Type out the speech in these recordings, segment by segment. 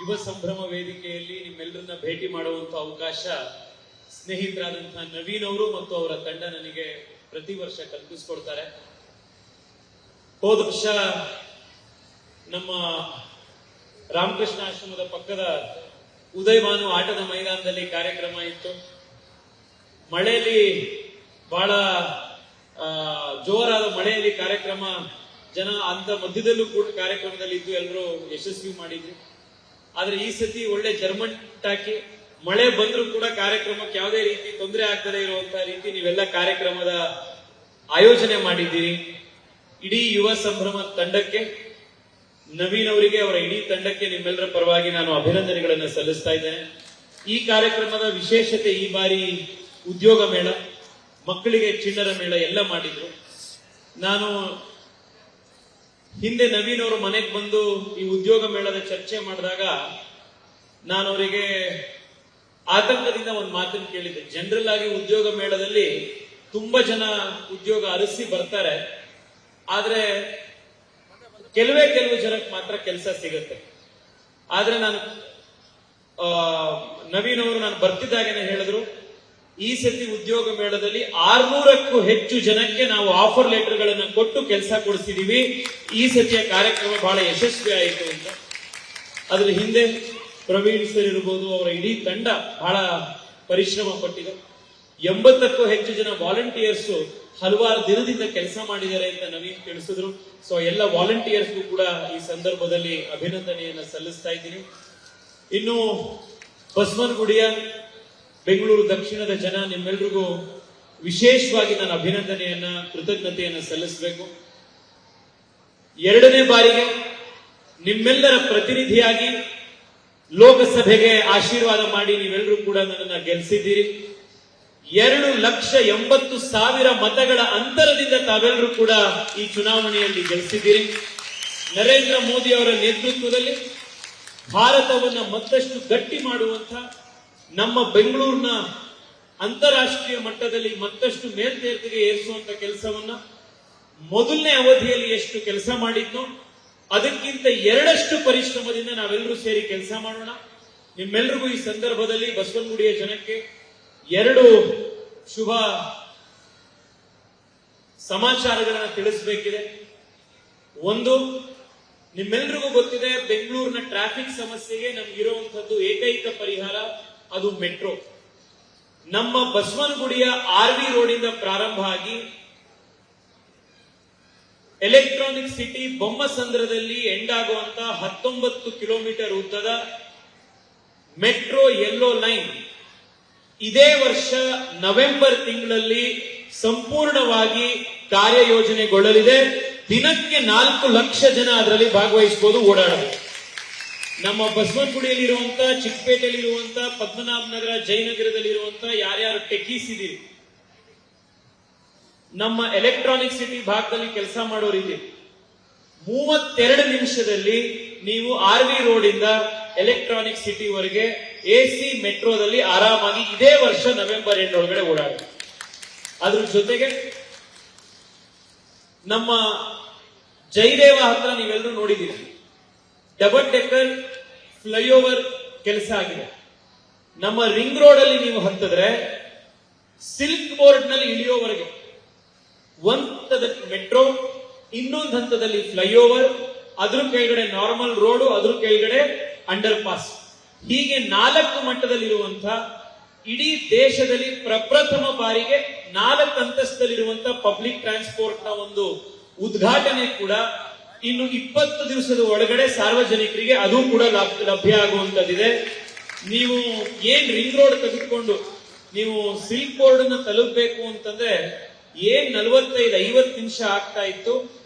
ಯುವ ಸಂಭ್ರಮ ವೇದಿಕೆಯಲ್ಲಿ ನಿಮ್ಮೆಲ್ಲರನ್ನ ಭೇಟಿ ಮಾಡುವಂತ ಅವಕಾಶ ಸ್ನೇಹಿತರಾದಂತಹ ನವೀನ್ ಅವರು ಮತ್ತು ಅವರ ತಂಡ ನನಗೆ ಪ್ರತಿ ವರ್ಷ ಕಲ್ಪಿಸಿಕೊಡ್ತಾರೆ. ಹೋದ ವರ್ಷ ನಮ್ಮ ರಾಮಕೃಷ್ಣ ಆಶ್ರಮದ ಪಕ್ಕದ ಉದಯಭಾನು ಆಟದ ಮೈದಾನದಲ್ಲಿ ಕಾರ್ಯಕ್ರಮ ಇತ್ತು. ಮಳೆಯಲ್ಲಿ ಬಹಳ ಜೋರಾದ ಮಳೆಯಲ್ಲಿ ಕಾರ್ಯಕ್ರಮ, ಜನ ಅಂತ ಮಧ್ಯದಲ್ಲೂ ಕೂಡ ಕಾರ್ಯಕ್ರಮದಲ್ಲಿ ಇದ್ದು ಎಲ್ಲರೂ ಯಶಸ್ವಿ ಮಾಡಿದ್ವಿ. ಆದ್ರೆ ಈ ಸತಿ ಒಳ್ಳೆ ಜರ್ಮನ್ ಟಾಕಿ, ಮಳೆ ಬಂದ್ರೂ ಕೂಡ ಕಾರ್ಯಕ್ರಮಕ್ಕೆ ಯಾವುದೇ ರೀತಿ ತೊಂದರೆ ಆಗ್ತದೆ ಇರುವಂತಹ ರೀತಿ ನೀವೆಲ್ಲ ಕಾರ್ಯಕ್ರಮದ ಆಯೋಜನೆ ಮಾಡಿದ್ದೀರಿ. ಇಡೀ ಯುವ ಸಂಭ್ರಮ ತಂಡಕ್ಕೆ, ನವೀನ್ ಅವರಿಗೆ, ಅವರ ಇಡೀ ತಂಡಕ್ಕೆ ನಿಮ್ಮೆಲ್ಲರ ಪರವಾಗಿ ನಾನು ಅಭಿನಂದನೆಗಳನ್ನು ಸಲ್ಲಿಸ್ತಾ ಇದ್ದೇನೆ. ಈ ಕಾರ್ಯಕ್ರಮದ ವಿಶೇಷತೆ ಈ ಬಾರಿ ಉದ್ಯೋಗ ಮೇಳ, ಮಕ್ಕಳಿಗೆ ಚಿಣ್ಣರ ಮೇಳ ಎಲ್ಲ ಮಾಡಿದ್ರು. ನಾನು ಹಿಂದೆ ನವೀನ್ ಅವರು ಮನೆಗೆ ಬಂದು ಈ ಉದ್ಯೋಗ ಮೇಳದ ಚರ್ಚೆ ಮಾಡಿದಾಗ ನಾನು ಅವರಿಗೆ ಆತಂಕದಿಂದ ಒಂದು ಮಾತನ್ನು ಕೇಳಿದ್ದೆ. ಜನರಲ್ ಆಗಿ ಉದ್ಯೋಗ ಮೇಳದಲ್ಲಿ ತುಂಬಾ ಜನ ಉದ್ಯೋಗ ಅರಸಿ ಬರ್ತಾರೆ, ಆದ್ರೆ ಕೆಲವು ಜನಕ್ಕೆ ಮಾತ್ರ ಕೆಲಸ ಸಿಗುತ್ತೆ. ಆದ್ರೆ ನಾನು ನವೀನ್ ಅವರು ನಾನು ಬರ್ತಿದ್ದಾಗೇನೆ ಹೇಳಿದ್ರು, ಈ ಸತಿ ಉದ್ಯೋಗ ಮೇಳದಲ್ಲಿ 600ಕ್ಕೂ ಹೆಚ್ಚು ಜನಕ್ಕೆ ನಾವು ಆಫರ್ ಲೆಟರ್ ಗಳನ್ನ ಕೊಟ್ಟು ಕೆಲಸ ಕೊಡಿಸಿದೀವಿ. ಈ ಸತಿಯ ಕಾರ್ಯಕ್ರಮ ಬಹಳ ಯಶಸ್ವಿ ಆಯಿತು ಅಂತ. ಅದ್ರ ಹಿಂದೆ ಪ್ರವೀಣ್ ಸರ್ ಇರ್ಬೋದು, ಅವರ ಇಡೀ ತಂಡ ಬಹಳ ಪರಿಶ್ರಮ ಪಟ್ಟಿದೆ. 80ಕ್ಕೂ ಹೆಚ್ಚು ಜನ ವಾಲಂಟಿಯರ್ಸ್ ಹಲವಾರು ದಿನದಿಂದ ಕೆಲಸ ಮಾಡಿದ್ದಾರೆ ಅಂತ ನವೀನ್ ತಿಳಿಸಿದ್ರು. ಸೊ ಎಲ್ಲ ವಾಲಂಟಿಯರ್ಸ್ಗೂ ಕೂಡ ಈ ಸಂದರ್ಭದಲ್ಲಿ ಅಭಿನಂದನೆಯನ್ನ ಸಲ್ಲಿಸ್ತಾ ಇದ್ದೀನಿ. ಇನ್ನು ಬಸವನಗುಡಿಯ, ಬೆಂಗಳೂರು ದಕ್ಷಿಣದ ಜನ, ನಿಮ್ಮೆಲ್ರಿಗೂ ವಿಶೇಷವಾಗಿ ನಾನು ಅಭಿನಂದನೆಯನ್ನ, ಕೃತಜ್ಞತೆಯನ್ನ ಸಲ್ಲಿಸಬೇಕು. 2ನೇ ಬಾರಿಗೆ ನಿಮ್ಮೆಲ್ಲರ ಪ್ರತಿನಿಧಿಯಾಗಿ ಲೋಕಸಭೆಗೆ ಆಶೀರ್ವಾದ ಮಾಡಿ ನೀವೆಲ್ಲರೂ ಕೂಡ ನನ್ನನ್ನು ಗೆಲ್ಲಿಸಿದ್ದೀರಿ. 2,80,000 ಮತಗಳ ಅಂತರದಿಂದ ತಾವೆಲ್ಲರೂ ಕೂಡ ಈ ಚುನಾವಣೆಯಲ್ಲಿ ಗೆಲ್ಲಿಸಿದ್ದೀರಿ. ನರೇಂದ್ರ ಮೋದಿ ಅವರ ನೇತೃತ್ವದಲ್ಲಿ ಭಾರತವನ್ನ ಮತ್ತಷ್ಟು ಗಟ್ಟಿ ಮಾಡುವಂತ, ನಮ್ಮ ಬೆಂಗಳೂರಿನ ಅಂತಾರಾಷ್ಟ್ರೀಯ ಮಟ್ಟದಲ್ಲಿ ಮತ್ತಷ್ಟು ಮೇಲ್ತೇರ್ತಿಗೆ ಏರಿಸುವಂತ ಕೆಲಸವನ್ನ ಮೊದಲನೇ ಅವಧಿಯಲ್ಲಿ ಎಷ್ಟು ಕೆಲಸ ಮಾಡಿದ್ನೋ ಅದಕ್ಕಿಂತ 2 ಪರಿಶ್ರಮದಿಂದ ನಾವೆಲ್ಲರೂ ಸೇರಿ ಕೆಲಸ ಮಾಡೋಣ. ನಿಮ್ಮೆಲ್ಲರಿಗೂ ಈ ಸಂದರ್ಭದಲ್ಲಿ ಬಸವನಗುಡಿಯ ಜನಕ್ಕೆ 2 ಶುಭ ಸಮಾಚಾರಗಳನ್ನ ತಿಳಿಸಬೇಕಿದೆ. ಒಂದು, ನಿಮ್ಮೆಲ್ರಿಗೂ ಗೊತ್ತಿದೆ, ಬೆಂಗಳೂರಿನ ಟ್ರಾಫಿಕ್ ಸಮಸ್ಯೆಗೆ ನಮ್ಗಿರುವಂತದ್ದು ಏಕೈಕ ಪರಿಹಾರ ಅದು ಮೆಟ್ರೋ. ನಮ್ಮ ಬಸವನಗುಡಿಯ RV ರೋಡಿಂದ ಪ್ರಾರಂಭ ಆಗಿ ಎಲೆಕ್ಟ್ರಾನಿಕ್ ಸಿಟಿ ಬೊಮ್ಮಸಂದ್ರದಲ್ಲಿ ಎಂಡ್ ಆಗುವಂತ 19 ಕಿಲೋಮೀಟರ್ ಉದ್ದದ ಮೆಟ್ರೋ ಯೆಲ್ಲೋ ಲೈನ್ ಇದೇ ವರ್ಷ ನವೆಂಬರ್ ತಿಂಗಳಲ್ಲಿ ಸಂಪೂರ್ಣವಾಗಿ ಕಾರ್ಯಯೋಜನೆಗೊಳ್ಳಲಿದೆ. ದಿನಕ್ಕೆ 4 ಲಕ್ಷ ಜನ ಅದರಲ್ಲಿ ಭಾಗವಹಿಸಬಹುದು, ಓಡಾಡಬಹುದು. ನಮ್ಮ ಬಸವನಗುಡಿಯಲ್ಲಿರುವಂತ, ಚಿಕ್ಕಪೇಟೆಯಲ್ಲಿರುವಂತ, ಪದ್ಮನಾಭ ನಗರ, ಜಯನಗರದಲ್ಲಿರುವಂತ ಯಾರ್ಯಾರು ಟೆಕೀಸ್ ಇದೀರಿ, ನಮ್ಮ ಎಲೆಕ್ಟ್ರಾನಿಕ್ ಸಿಟಿ ಭಾಗದಲ್ಲಿ ಕೆಲಸ ಮಾಡೋರಿದ್ದೀರಿ, 32 ನಿಮಿಷದಲ್ಲಿ ನೀವು RV ರೋಡ್ ಇಂದ ಎಲೆಕ್ಟ್ರಾನಿಕ್ ಸಿಟಿ ವರೆಗೆ AC ಮೆಟ್ರೋದಲ್ಲಿ ಆರಾಮಾಗಿ ಇದೇ ವರ್ಷ ನವೆಂಬರ್ ಎಂಡ್ ಒಳಗಡೆ ಓಡಾಡಬಹುದು. ಅದ್ರ ಜೊತೆಗೆ ನಮ್ಮ ಜಯದೇವ ಹತ್ರ ನೀವೆಲ್ಲರೂ ನೋಡಿದ್ದೀರಿ, ಡಬಲ್ ಡೆಕ್ಕರ್ ಫ್ಲೈಓವರ್ ಕೆಲಸ ಆಗಿದೆ. ನಮ್ಮ ರಿಂಗ್ ರೋಡ್ ಅಲ್ಲಿ ನೀವು ಹತ್ತಿದ್ರೆ ಸಿಲ್ಕ್ ಬೋರ್ಡ್ ನಲ್ಲಿ ಇಳಿಯೋವರೆಗೆ ಒಂದು ಹಂತದಲ್ಲಿ ಮೆಟ್ರೋ, ಇನ್ನೊಂದು ಹಂತದಲ್ಲಿ ಫ್ಲೈಓವರ್, ಅದ್ರ ಕೆಳಗಡೆ ನಾರ್ಮಲ್ ರೋಡ್, ಅದ್ರ ಕೆಳಗಡೆ ಅಂಡರ್ ಪಾಸ್, ಹೀಗೆ 4 ಮಟ್ಟದಲ್ಲಿರುವಂತ, ಇಡೀ ದೇಶದಲ್ಲಿ ಪ್ರಪ್ರಥಮ ಬಾರಿಗೆ 4 ಅಂತಸ್ತಲ್ಲಿರುವಂತ ಪಬ್ಲಿಕ್ ಟ್ರಾನ್ಸ್ಪೋರ್ಟ್ ನ ಒಂದು ಉದ್ಘಾಟನೆ ಕೂಡ ಇನ್ನು 20 ದಿವಸದ ಒಳಗಡೆ ಸಾರ್ವಜನಿಕರಿಗೆ ಅದು ಕೂಡ ಲಭ್ಯ ಆಗುವಂತದ್ದಿದೆ. ನೀವು ಏನ್ ರಿಂಗ್ ರೋಡ್ ತೆಗೆದುಕೊಂಡು ನೀವು ಸಿಲ್ಕ್ ಬೋರ್ಡ್ ಅನ್ನು ತಲುಪಬೇಕು ಅಂತಂದ್ರೆ ಏನ್ 45-50 ನಿಮಿಷ ಆಗ್ತಾ ಇತ್ತು,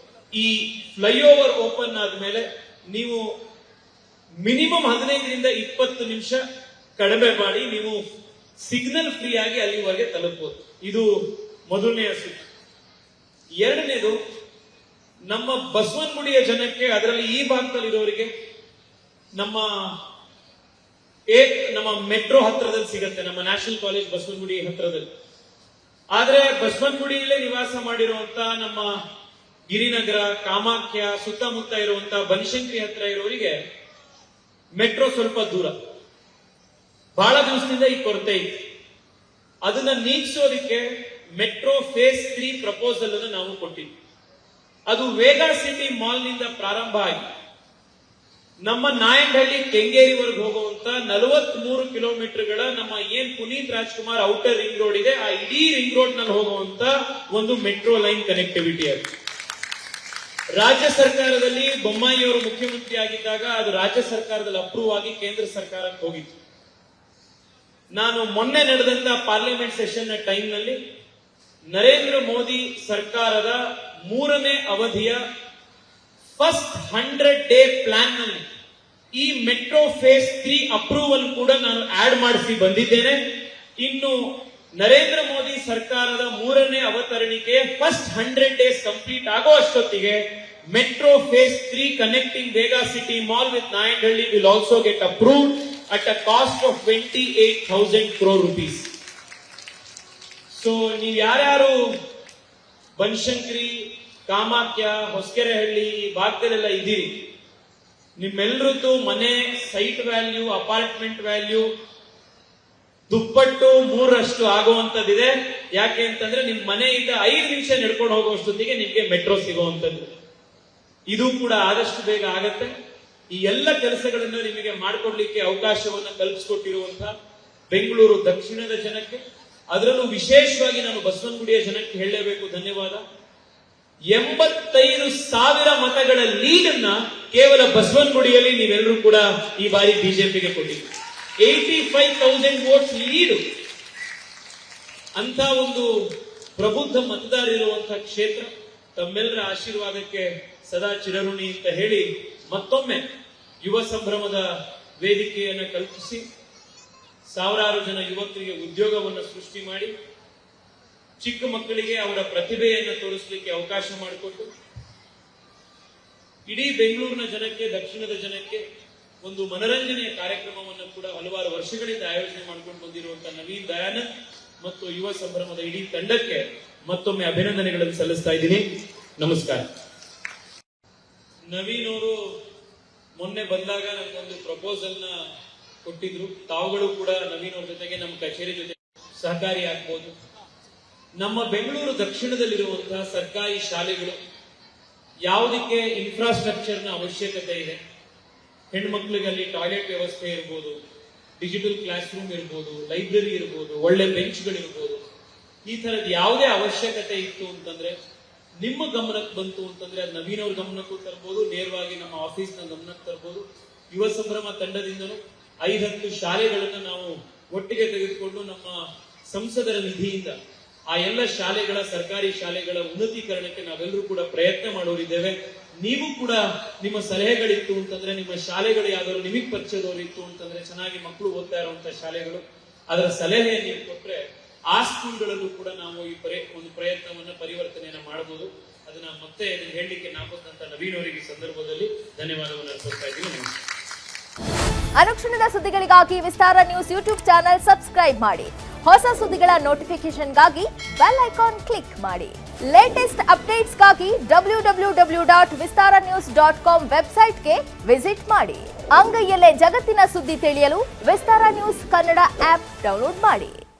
ಈ ಫ್ಲೈಓವರ್ ಓಪನ್ ಆದ್ಮೇಲೆ ನೀವು ಮಿನಿಮಮ್ 15ರಿಂದ 20 ನಿಮಿಷ ಕಡಿಮೆ ಮಾಡಿ ನೀವು ಸಿಗ್ನಲ್ ಫ್ರೀ ಆಗಿ ಅಲ್ಲಿವರೆಗೆ ತಲುಪಬಹುದು. ಇದು ಮೊದಲನೆಯ ಸುದ್ದಿ. 2ನೇದು, ನಮ್ಮ ಬಸವನಗುಡಿಯ ಜನಕ್ಕೆ, ಅದರಲ್ಲಿ ಈ ಭಾಗದಲ್ಲಿರೋರಿಗೆ ನಮ್ಮ ಮೆಟ್ರೋ ಹತ್ರದಲ್ಲಿ ಸಿಗುತ್ತೆ, ನಮ್ಮ ನ್ಯಾಷನಲ್ ಕಾಲೇಜ್ ಬಸವನಗುಡಿ ಹತ್ರದಲ್ಲಿ. ಆದ್ರೆ ಬಸವನಗುಡಿಯಲ್ಲೇ ನಿವಾಸ ಮಾಡಿರುವಂತ ನಮ್ಮ ಗಿರಿನಗರ, ಕಾಮಾಖ್ಯ, ಸುತ್ತಮುತ್ತ ಇರುವಂತ ಬನಶಂಕರಿ ಹತ್ರ ಇರೋರಿಗೆ ಮೆಟ್ರೋ ಸ್ವಲ್ಪ ದೂರ, ಬಹಳ ದಿವಸದಿಂದ ಈ ಕೊರತೆ ಇತ್ತು. ಅದನ್ನ ನೀಗಿಸೋದಕ್ಕೆ ಮೆಟ್ರೋ ಫೇಸ್ 3 ಪ್ರಪೋಸಲ್ ಅನ್ನು ನಾವು ಕೊಟ್ಟಿದ್ವಿ. ಅದು ವೇಗಾ ಸಿಟಿ ಮಾಲ್ ನಿಂದ ಪ್ರಾರಂಭ ಆಗಿ ನಮ್ಮ ನಾಯಂಡಹಳ್ಳಿ ಕೆಂಗೇರಿವರೆಗೆ ಹೋಗುವಂತ 43 ಕಿಲೋಮೀಟರ್ಗಳ ನಮ್ಮ ಏನ್ Puneeth Rajkumar outer ring road ಇದೆ, ಆ ಇಡೀ ರಿಂಗ್ ರೋಡ್ ನಲ್ಲಿ ಹೋಗುವಂತ ಒಂದು ಮೆಟ್ರೋ ಲೈನ್ ಕನೆಕ್ಟಿವಿಟಿ ಅದು. ರಾಜ್ಯ ಸರ್ಕಾರದಲ್ಲಿ ಬೊಮ್ಮಾಯಿಯವರು ಮುಖ್ಯಮಂತ್ರಿ ಆಗಿದ್ದಾಗ ಅದು ರಾಜ್ಯ ಸರ್ಕಾರದಲ್ಲಿ ಅಪ್ರೂವ್ ಆಗಿ ಕೇಂದ್ರ ಸರ್ಕಾರಕ್ಕೆ ಹೋಗಿತ್ತು. ನಾನು ಮೊನ್ನೆ ನಡೆದಂತ ಪಾರ್ಲಿಮೆಂಟ್ ಸೆಷನ್ ನ ಟೈಮ್ ನಲ್ಲಿ ನರೇಂದ್ರ ಮೋದಿ ಸರ್ಕಾರದ 3ನೇ ಅವಧಿಯ ಫಸ್ಟ್ 100 ಡೇ ಪ್ಲಾನ್ ನಲ್ಲಿ ಈ ಮೆಟ್ರೋ ಫೇಸ್ 3 ಅಪ್ರೂವಲ್ ಕೂಡ ನಾನು ಆಡ್ ಮಾಡಿಸಿ ಬಂದಿದ್ದೇನೆ. ಇನ್ನು ನರೇಂದ್ರ ಮೋದಿ ಸರ್ಕಾರದ 3ನೇ ಅವತರಣಿಕೆಯ ಫಸ್ಟ್ 100 ಡೇಸ್ ಕಂಪ್ಲೀಟ್ ಆಗೋ ಅಷ್ಟೊತ್ತಿಗೆ metro phase 3 connecting Vega city mall with Nayandahalli will also get approved at a cost of 28,000 crore rupees. So ನೀವು ಯಾರ್ಯಾರು ಬನಶಂಕರಿ, ಕಾಮಾಖ್ಯ, ಹೊಸಕೆರೆಹಳ್ಳಿ ಭಾಗದಲ್ಲೆಲ್ಲ ಇದ್ದೀರಿ, ನಿಮ್ಮೆಲ್ಲರದ್ದು ಮನೆ ಸೈಟ್ ವ್ಯಾಲ್ಯೂ, ಅಪಾರ್ಟ್ಮೆಂಟ್ ವ್ಯಾಲ್ಯೂ ದುಪ್ಪಟ್ಟು 3ರಷ್ಟು ಆಗುವಂತದ್ದಿದೆ. ಯಾಕೆ ಅಂತಂದ್ರೆ ನಿಮ್ ಮನೆಯಿಂದ 5 ನಿಮಿಷ ನಡ್ಕೊಂಡು ಹೋಗುವಷ್ಟೊತ್ತಿಗೆ ನಿಮ್ಗೆ ಮೆಟ್ರೋ ಸಿಗುವಂತದ್ದು. ಇದು ಕೂಡ ಆದಷ್ಟು ಬೇಗ ಆಗತ್ತೆ. ಈ ಎಲ್ಲ ಕೆಲಸಗಳನ್ನು ನಿಮಗೆ ಮಾಡಿಕೊಡ್ಲಿಕ್ಕೆ ಅವಕಾಶವನ್ನು ಕಲ್ಪಿಸಿಕೊಟ್ಟಿರುವಂತಹ ಬೆಂಗಳೂರು ದಕ್ಷಿಣದ ಜನಕ್ಕೆ, ಅದರಲ್ಲೂ ವಿಶೇಷವಾಗಿ ನಾನು ಬಸವನಗುಡಿಯ ಜನಕ್ಕೆ ಹೇಳಲೇಬೇಕು ಧನ್ಯವಾದ. 85,000 ಮತಗಳ ಲೀಡ್ ಅನ್ನ ಕೇವಲ ಬಸವನಗುಡಿಯಲ್ಲಿ ನೀವೆಲ್ಲರೂ ಕೂಡ ಈ ಬಾರಿ ಬಿಜೆಪಿಗೆ ಕೊಟ್ಟಿದ್ದೀರಿ. 85,000 ವೋಟ್ಸ್ ಲೀಡ್. ಅಂತ ಒಂದು ಪ್ರಬುದ್ಧ ಮತದಾರರಿರುವಂತಹ ಕ್ಷೇತ್ರ. ತಮ್ಮೆಲ್ಲರ ಆಶೀರ್ವಾದಕ್ಕೆ ಸದಾ ಚಿರಋಣಿ ಅಂತ ಹೇಳಿ ಮತ್ತೊಮ್ಮೆ ಯುವ ಸಂಭ್ರಮದ ವೇದಿಕೆಯನ್ನು ಕಲ್ಪಿಸಿ ಸಾವಿರಾರು ಜನ ಯುವಕರಿಗೆ ಉದ್ಯೋಗವನ್ನು ಸೃಷ್ಟಿ ಮಾಡಿ ಚಿಕ್ಕ ಮಕ್ಕಳಿಗೆ ಅವರ ಪ್ರತಿಭೆಯನ್ನು ತೋರಿಸಲಿಕ್ಕೆ ಅವಕಾಶ ಮಾಡಿಕೊಟ್ಟು ಇಡೀ ಬೆಂಗಳೂರಿನ ಜನಕ್ಕೆ, ದಕ್ಷಿಣದ ಜನಕ್ಕೆ ಒಂದು ಮನರಂಜನೆಯ ಕಾರ್ಯಕ್ರಮವನ್ನು ಕೂಡ ಹಲವಾರು ವರ್ಷಗಳಿಂದ ಆಯೋಜನೆ ಮಾಡ್ಕೊಂಡು ಬಂದಿರುವಂತಹ ನವೀನ್ ದಯಾನಂದ್ ಮತ್ತು ಯುವ ಸಂಭ್ರಮದ ಇಡೀ ತಂಡಕ್ಕೆ ಮತ್ತೊಮ್ಮೆ ಅಭಿನಂದನೆಗಳನ್ನು ಸಲ್ಲಿಸ್ತಾ ಇದ್ದೀನಿ. ನಮಸ್ಕಾರ. ನವೀನ್ ಅವರು ಮೊನ್ನೆ ಬಂದಾಗ ನಮಗೊಂದು ಪ್ರಪೋಸಲ್ ನ ಕೊಟ್ಟಿದ್ರು. ತಾವುಗಳು ಕೂಡ ನವೀನ್ ಅವ್ರ ಜೊತೆಗೆ ನಮ್ಮ ಕಚೇರಿ ಜೊತೆ ಸಹಕಾರಿ ಆಗ್ಬೋದು. ನಮ್ಮ ಬೆಂಗಳೂರು ದಕ್ಷಿಣದಲ್ಲಿರುವಂತಹ ಸರ್ಕಾರಿ ಶಾಲೆಗಳು ಯಾವುದಕ್ಕೆ ಇನ್ಫ್ರಾಸ್ಟ್ರಕ್ಚರ್ ನ ಅವಶ್ಯಕತೆ ಇದೆ, ಹೆಣ್ಮಕ್ಳಿಗೆ ಅಲ್ಲಿ ಟಾಯ್ಲೆಟ್ ವ್ಯವಸ್ಥೆ ಇರ್ಬೋದು, ಡಿಜಿಟಲ್ ಕ್ಲಾಸ್ ರೂಮ್ ಇರ್ಬೋದು, ಲೈಬ್ರರಿ ಇರ್ಬೋದು, ಒಳ್ಳೆ ಬೆಂಚ್ಗಳಿರ್ಬೋದು, ಈ ತರದ ಯಾವುದೇ ಅವಶ್ಯಕತೆ ಇತ್ತು ಅಂತಂದ್ರೆ ನಿಮ್ಮ ಗಮನಕ್ಕೆ ಬಂತು ಅಂತಂದ್ರೆ ಅದು ನವೀನ್ ಅವ್ರ ಗಮನಕ್ಕೂ ತರಬಹುದು, ನೇರವಾಗಿ ನಮ್ಮ ಆಫೀಸ್ ನ ಗಮನಕ್ಕೆ ತರಬಹುದು. ಯುವ ಸಂಭ್ರಮ ತಂಡದಿಂದಲೂ 5-10 ಶಾಲೆಗಳನ್ನ ನಾವು ಒಟ್ಟಿಗೆ ತೆಗೆದುಕೊಂಡು ನಮ್ಮ ಸಂಸದರ ನಿಧಿಯಿಂದ ಆ ಎಲ್ಲ ಶಾಲೆಗಳ, ಸರ್ಕಾರಿ ಶಾಲೆಗಳ ಉನ್ನತೀಕರಣಕ್ಕೆ ನಾವೆಲ್ಲರೂ ಕೂಡ ಪ್ರಯತ್ನ ಮಾಡೋರಿದ್ದೇವೆ. ನೀವು ಕೂಡ ನಿಮ್ಮ ಸಲಹೆಗಳಿತ್ತು ಅಂತಂದ್ರೆ, ನಿಮ್ಮ ಶಾಲೆಗಳು ಯಾವ್ದಾದ್ರು ನಿಮಗೆ ಪರಿಚಯದವರು ಇತ್ತು ಅಂತಂದ್ರೆ, ಚೆನ್ನಾಗಿ ಮಕ್ಕಳು ಓದ್ತಾ ಇರುವಂತಹ ಶಾಲೆಗಳು, ಅದರ ಸಲಹೆ ನೀವು ಕೊಟ್ರೆ ಆ ಸ್ಕೂಲ್ಗಳಲ್ಲೂ ಕೂಡ ನಾವು ಈ ಒಂದು ಪ್ರಯತ್ನವನ್ನ ಪರಿವರ್ತನೆಯನ್ನ ಮಾಡಬಹುದು. ಅದನ್ನ ಮತ್ತೆ ಹೇಳಲಿಕ್ಕೆ ನಾಪತ್ತಂತ ನವೀನ್ ಅವರಿಗೆ ಸಂದರ್ಭದಲ್ಲಿ ಧನ್ಯವಾದವನ್ನು ಅರ್ಪಿಸ್ತಾ ಇದ್ದೀನಿ. ಅನುಕ್ಷಣದ ಸುದ್ದಿಗಳಿಗಾಗಿ ವಿಸ್ತಾರ ನ್ಯೂಸ್ ಯೂಟ್ಯೂಬ್ ಚಾನೆಲ್ ಸಬ್ಸ್ಕ್ರೈಬ್ ಮಾಡಿ. ಹೊಸ ಸುದ್ದಿಗಳ ನೋಟಿಫಿಕೇಶನ್ಗಾಗಿ ಬೆಲ್ ಐಕಾನ್ ಕ್ಲಿಕ್ ಮಾಡಿ. ಲೇಟೆಸ್ಟ್ ಅಪ್ಡೇಟ್ಸ್ಗಾಗಿ www.vistaranews.com ವೆಬ್ಸೈಟ್ಗೆ ವಿಸಿಟ್ ಮಾಡಿ. ಅಂಗೈಯಲ್ಲೇ ಜಗತ್ತಿನ ಸುದ್ದಿ ತಿಳಿಯಲು ವಿಸ್ತಾರ ನ್ಯೂಸ್ ಕನ್ನಡ ಆಪ್ ಡೌನ್ಲೋಡ್ ಮಾಡಿ.